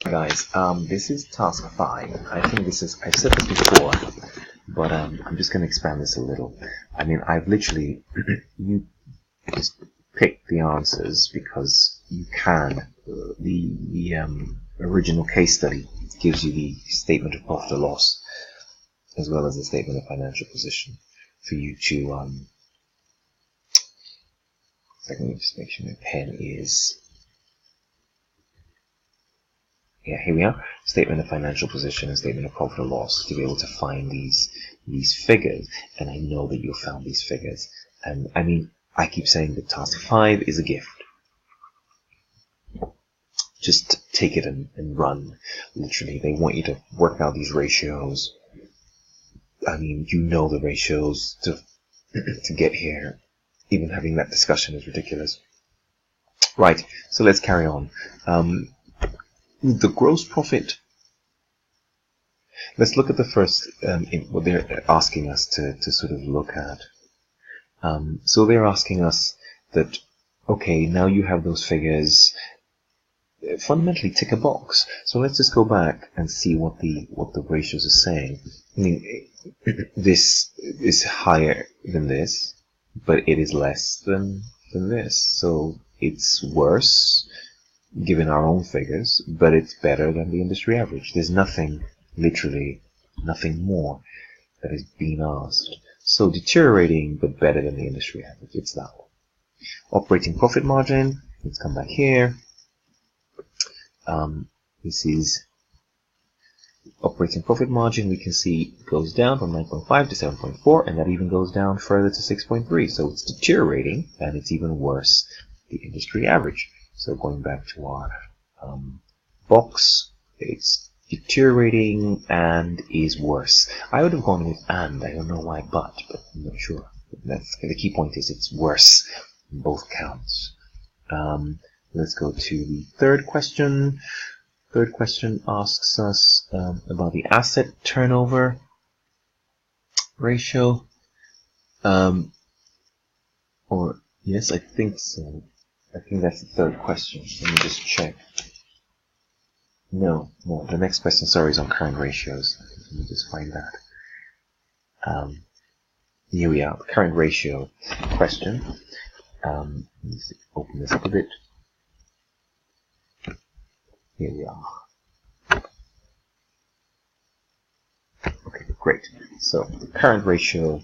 Guys, this is task 5. I think I've said this before, but I'm just going to expand this a little. I mean, I've literally, you just pick the answers because you can. The original case study gives you the statement of profit or loss, as well as the statement of financial position for you to, let me just make sure my pen is, yeah, here we are. Statement of financial position and statement of profit or loss, to be able to find these figures. And I know that you've found these figures. And I mean, I keep saying that task 5 is a gift. Just take it and run. Literally, they want you to work out these ratios. I mean, you know the ratios to get here. Even having that discussion is ridiculous. Right, so let's carry on. The gross profit. Let's look at the first, what they're asking us to sort of look at. So they're asking us that, okay, now you have those figures. Fundamentally, tick a box. So let's just go back and see what the ratios are saying. I mean, this is higher than this, but it is less than this. So it's worse, given our own figures, but it's better than the industry average. There's nothing, literally, nothing more that is being asked. So deteriorating, but better than the industry average. It's that one. Operating profit margin. Let's come back here. This is operating profit margin. We can see it goes down from 9.5 to 7.4, and that even goes down further to 6.3. So it's deteriorating, and it's even worse the industry average. So going back to our box, it's deteriorating and is worse. I would have gone with and. I don't know why but I'm not sure. That's the key point is it's worse in both counts. Let's go to the third question. Third question asks us about the asset turnover ratio. Or yes, I think so. I think that's the third question. Let me just check. No, the next question, sorry, is on current ratios. Let me just find that. Here we are, the current ratio question. Let's open this up a bit. Here we are. Okay, great. So the current ratio,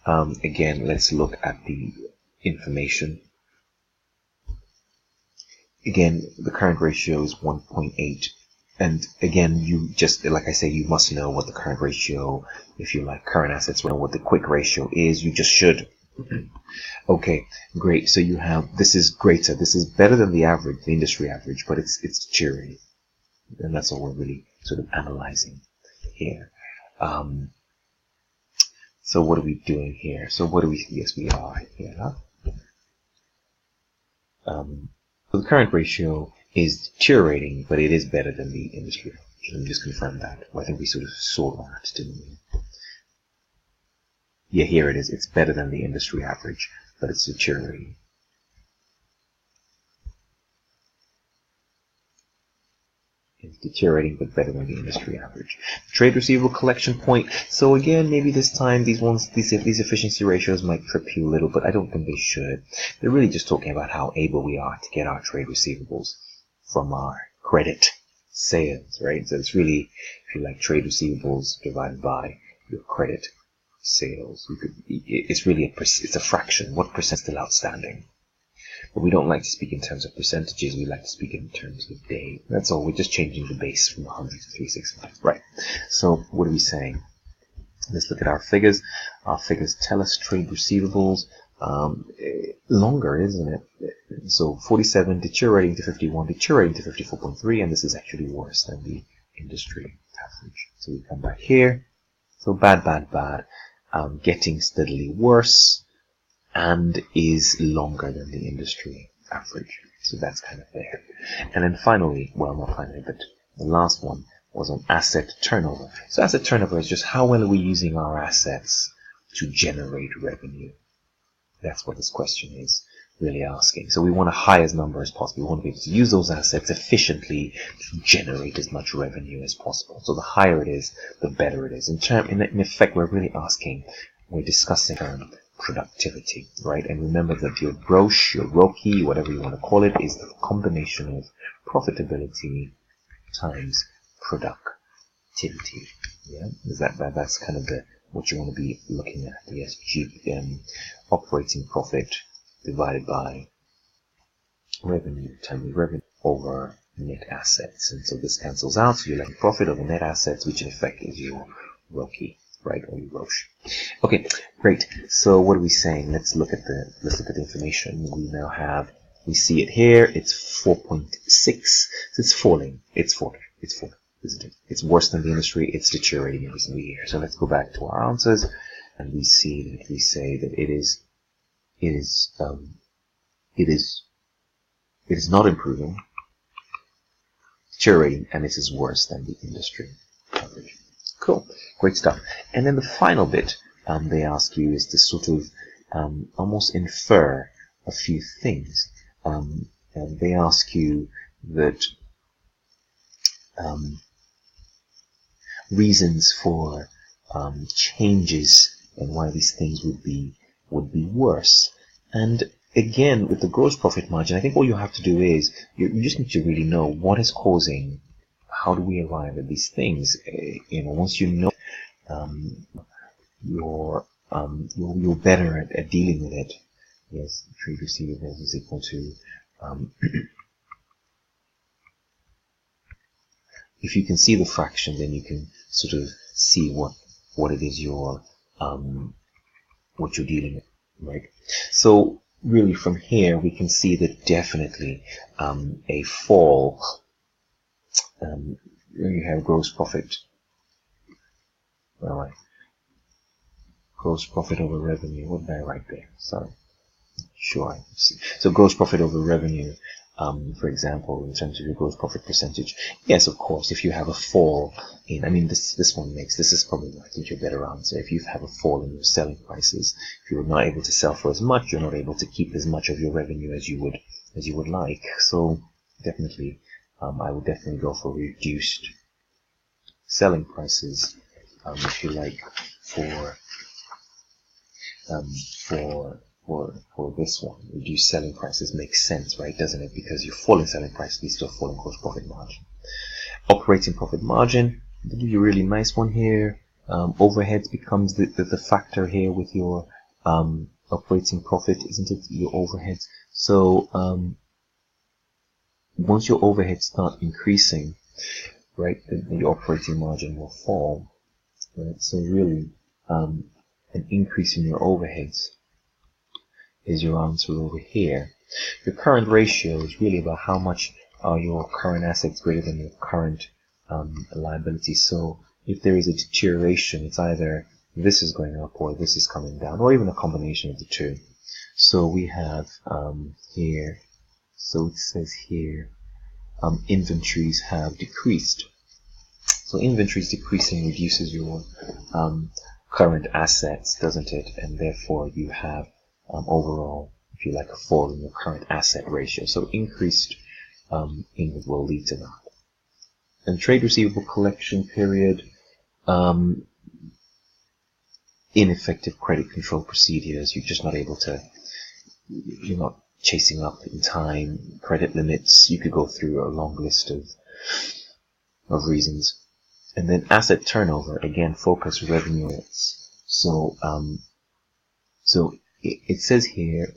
again, let's look at the information. Again, the current ratio is 1.8. And again, you just, like I say, you must know what the current ratio, if you like current assets, know what the quick ratio is. You just should. Okay, great. So you have, this is greater. This is better than the average, the industry average, but it's deteriorating. And that's what we're really sort of analyzing here. So what are we doing here? So what do we, yes, we are here. So the current ratio is deteriorating, but it is better than the industry average. Let me just confirm that. Well, I think we sort of saw that, didn't we? Yeah, here it is. It's better than the industry average, but it's deteriorating. It's deteriorating, but better than the industry average. Trade receivable collection point. So again, maybe this time these efficiency ratios might trip you a little, but I don't think they should. They're really just talking about how able we are to get our trade receivables from our credit sales, right? So it's really, if you like, trade receivables divided by your credit sales. It's really it's a fraction. What percent is still outstanding? But we don't like to speak in terms of percentages, we like to speak in terms of days. That's all, we're just changing the base from 100 to 365. Right, so what are we saying? Let's look at our figures. Our figures tell us trade receivables. Longer, isn't it? So 47 deteriorating to 51, deteriorating to 54.3, and this is actually worse than the industry average. So we come back here. So bad, getting steadily worse, and is longer than the industry average. So that's kind of there. And then finally, well, not finally, but the last one was on asset turnover. So asset turnover is just how well are we using our assets to generate revenue. That's what this question is. really asking. So we want a highest number as possible. We want to be able to use those assets efficiently to generate as much revenue as possible. So the higher it is, the better it is. In effect, we're really asking, we're discussing productivity, right? And remember that your gross, your ROCE, whatever you want to call it, is the combination of profitability times productivity. Yeah, is that's kind of what you want to be looking at. Yes, operating profit divided by revenue times revenue over net assets. And so this cancels out, so you're like profit over net assets, which in effect is your ROCE, right, or your ROCE. Okay, great. So what are we saying? Let's look at the information. We see it here. It's 4.6. So it's falling. It's falling, isn't it? It's worse than the industry. It's deteriorating every single year. So let's go back to our answers, and we say that it is not improving, deteriorating, and this is worse than the industry average. Cool, great stuff. And then the final bit they ask you is to sort of almost infer a few things. And they ask you that reasons for changes and why these things would be worse. And again, with the gross profit margin, I think all you have to do is you just need to really know what is causing. How do we arrive at these things? Once you know, you're better at dealing with it. Yes, trade receivables is equal to. If you can see the fraction, then you can sort of see what it is what you're dealing with, right? So really, from here we can see that definitely a fall. You have gross profit. Where am I? Gross profit over revenue. What did I write there? Sorry. Sure. So gross profit over revenue. For example, in terms of your gross profit percentage, yes, of course, if you have a fall in, this is probably, I think, your better answer. If you have a fall in your selling prices, if you're not able to sell for as much, you're not able to keep as much of your revenue as you would like. So definitely, I would definitely go for reduced selling prices, if you like, for this one. Reduced selling prices makes sense, right? Doesn't it? Because you fall in selling price, you still fall in gross profit margin. Operating profit margin, I'll give you a really nice one here. Overheads becomes the factor here with your operating profit, isn't it? Your overheads. So once your overheads start increasing, right, the operating margin will fall. Right? So really, an increase in your overheads is your answer over here. Your current ratio is really about how much are your current assets greater than your current liabilities. So if there is a deterioration, it's either this is going up or this is coming down, or even a combination of the two. So we have here, so it says here, inventories have decreased. So inventories decreasing reduces your current assets, doesn't it? And therefore you have overall, if you like, a fall in your current asset ratio. So increased income will lead to that. And trade receivable collection period, ineffective credit control procedures. You're just not able to, you're not chasing up in time. Credit limits, you could go through a long list of reasons. And then asset turnover, again, focus revenue rates. So it says here,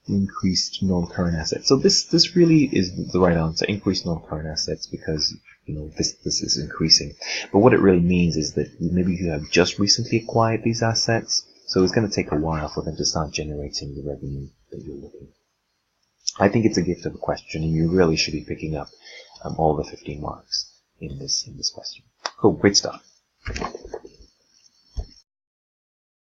increased non-current assets. So this really is the right answer, increased non-current assets, because this is increasing. But what it really means is that maybe you have just recently acquired these assets, so it's going to take a while for them to start generating the revenue that you're looking. I think it's a gift of a question, and you really should be picking up all the 15 marks in this question. Cool, great stuff.